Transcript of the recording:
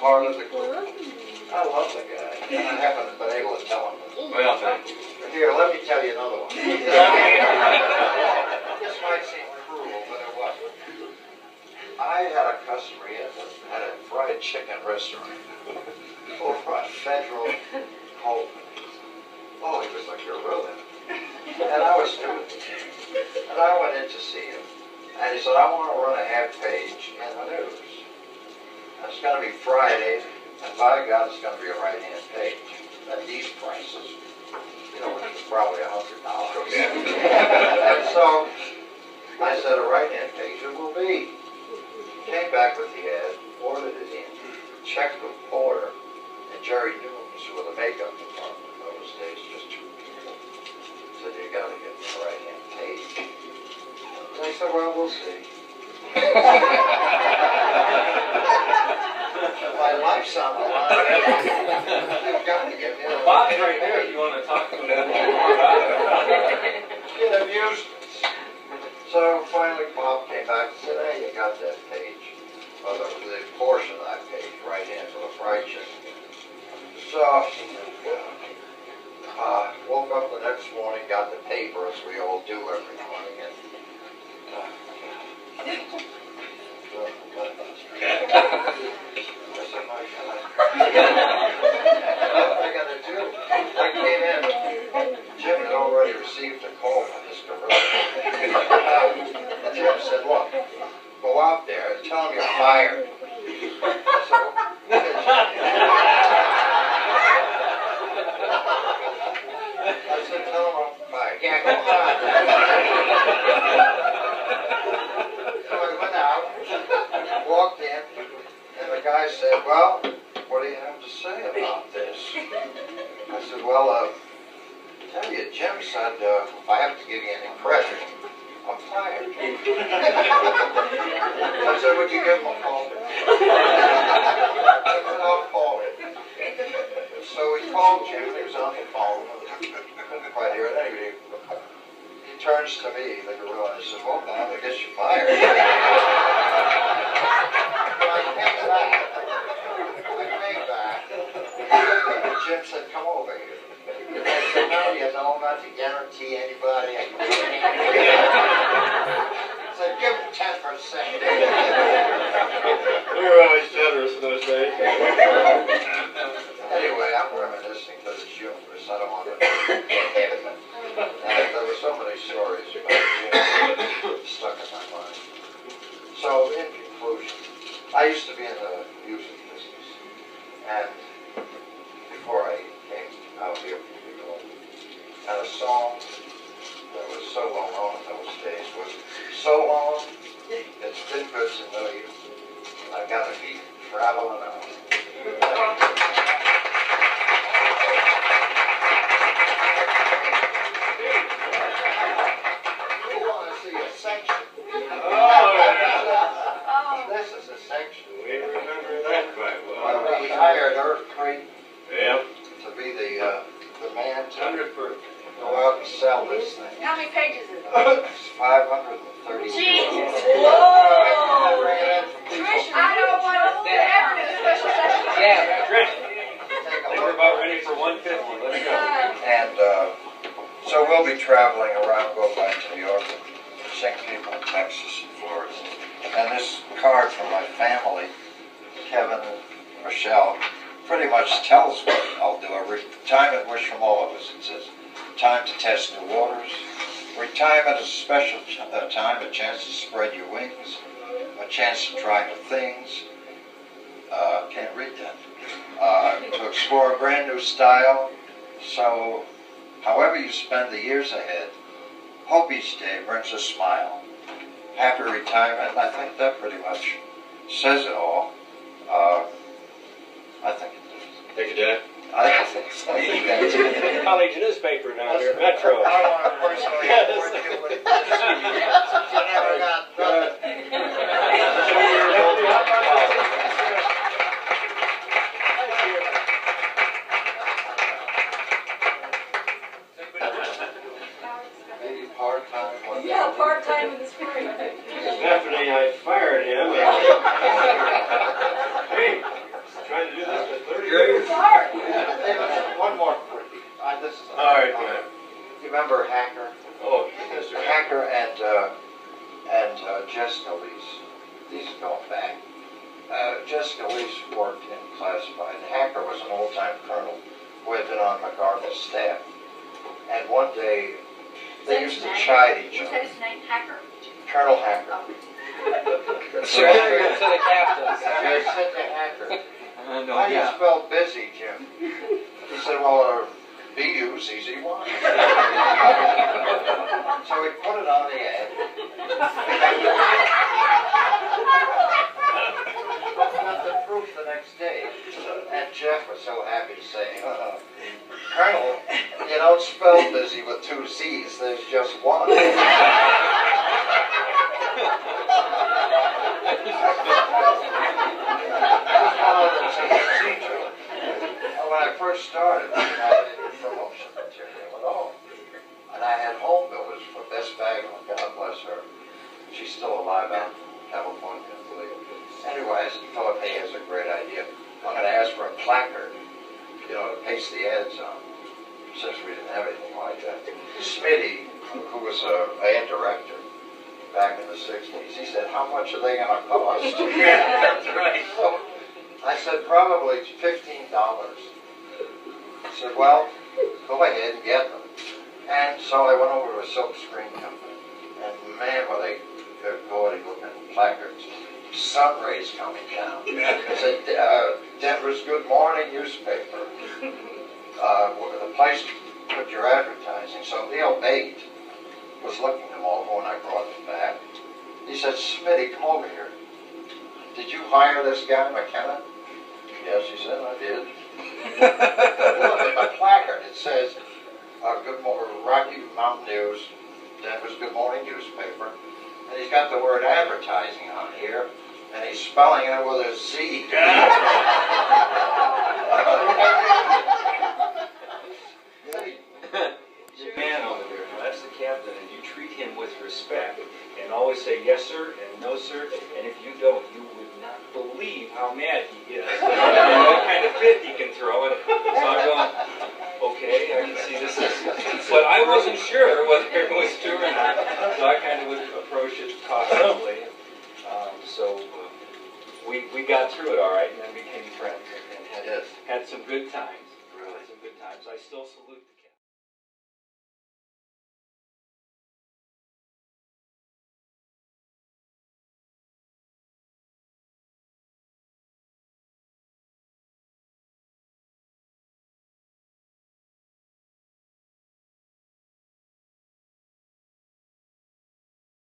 part of the group. I love the guy, and I haven't been able to tell him. Well, thank you. Here, let me tell you another one. This might seem cruel, but it wasn't. I had a customer in that had a fried chicken restaurant over on Federal Hope. Oh, he was like a gorilla. And I was stupid. And I went in to see him. And he said, I want to run a half page in the news. And it's going to be Friday, and by God, it's going to be a right-hand page. At these prices, you know, which is probably $100. And so I said, a right-hand page it will be. Came back with the ad, ordered it in, checked with Porter and Jerry Dooms, who were the makeup department in those days, just two people. Said, you got to get me a right-hand page. And I said, well, we'll see. My life's on the line. You've got to get me a Bob's right there if you want to talk to him more about it. It amused us. So finally Bob came back and said, hey, you got that page, or the portion of that page right in for the fried chicken. So woke up the next morning, got the paper as we all do every morning, and I said, my God, what am I going to do? I came in, Jim had already received a call from this gorilla. And Jim said, look, go out there and tell him you're fired. I said, tell him I'm fired. Yeah, go on. So I went out, walked in, and the guy said, well, what do you have to say about this? I said, well, tell you, Jim said, if I have to give you any credit, I'm fired. I said, would you give him a call? I said, I'll call him. So we called Jim, he was on the phone. I couldn't quite hear it. Anyway, he turns to me, the gorilla, and he says, well, Bob, I guess you're fired. I came back. And Jim said, come over here. I said, no, you know not to guarantee anybody. I said, give him 10%. We were always generous in those days. Anyway, I'm reminiscing because it's humorous. I don't want to get heavy. And there were so many stories about Jim stuck in my mind. So, in conclusion, I used to be in the music business. And before I came out here, and a song that was so well known in those days was So Long, It's Been Good to Know You. I gotta be traveling out. You want to see a section? This is a section. We remember that quite well. We hired Earth Creek Yep. to be the man to 100%. go out and sell this thing. How many pages is it? It's 530. Jesus! Whoa! Trish, I don't want to ever do a special session. Yeah, Trish. We're about ready for 150. Let's go. And so we'll be traveling around, go back to New York, and sing people in Texas and Florida. And this card from my family, Kevin and Michelle, pretty much tells what I'll do every time. It wish from all of us. It says, time to test new waters. Retirement is a special time, a chance to spread your wings, a chance to try new things. Can't read that. To explore a brand new style. So, however you spend the years ahead, hope each day brings a smile. Happy retirement. I think that pretty much says it all. I think it does. Thank you, Jack. I think so. You guys- College newspaper down here, Metro. I want to personally report you with this. You never got nothing. Maybe part-time. Yeah, part-time in the spring. Stephanie, I fired him. Hey, try remember Hacker? Oh, Mr. Hacker and Jessica Lease. These are going back. Jessica Lease worked in classified. Hacker was an old-time colonel who had been on MacArthur's staff. And one day, they used to chide each other. What's his name? Hacker? Colonel Hacker. Superior to the captains. I said to Hacker, No, "How do you spell busy, Jim?" He said, "Well, B-U-Z-Z-Y." So we put it on the ad. Got the proof the next day. And Jeff was so happy to say, "Colonel, you don't spell busy with two Z's, there's just one." When I first started, I didn't promotion material at all. And I had home builders for Best Bagel, God bless her. She's still alive out in California, I believe. Anyway, I thought, hey, that's a great idea. I'm going to ask for a placard, to paste the ads on, since we didn't have anything like that. Smitty, who was a band director back in the 60s, he said, "How much are they going to cost?" Yeah, that's right. So I said, "Probably $15. He said, "Well, go ahead and get them." And so I went over to a silk screen company, and man, were they good looking placards. Sun rays coming down. It said, "Denver's Good Morning newspaper. The place to put your advertising." So Neil Bate was looking them over when I brought them back. He said, "Smitty, come over here. Did you hire this guy, McKenna?" "Yes," he said, "I did." Look at my placard. It says, "Good Morning, Rocky Mountain News, Denver's Good Morning newspaper." And he's got the word advertising on here, and he's spelling it with a Z. Your man over there, that's the captain, and you treat him with respect, and always say yes sir and no sir, and if you don't, you would not believe how mad he is, and what kind of fit he can throw. And so I'm going, okay, I can see this is, but I wasn't sure whether it was true or not, so I kind of would approach it cautiously. We got through it all right, and then became friends, and had some good times. Really, some good times. I still salute.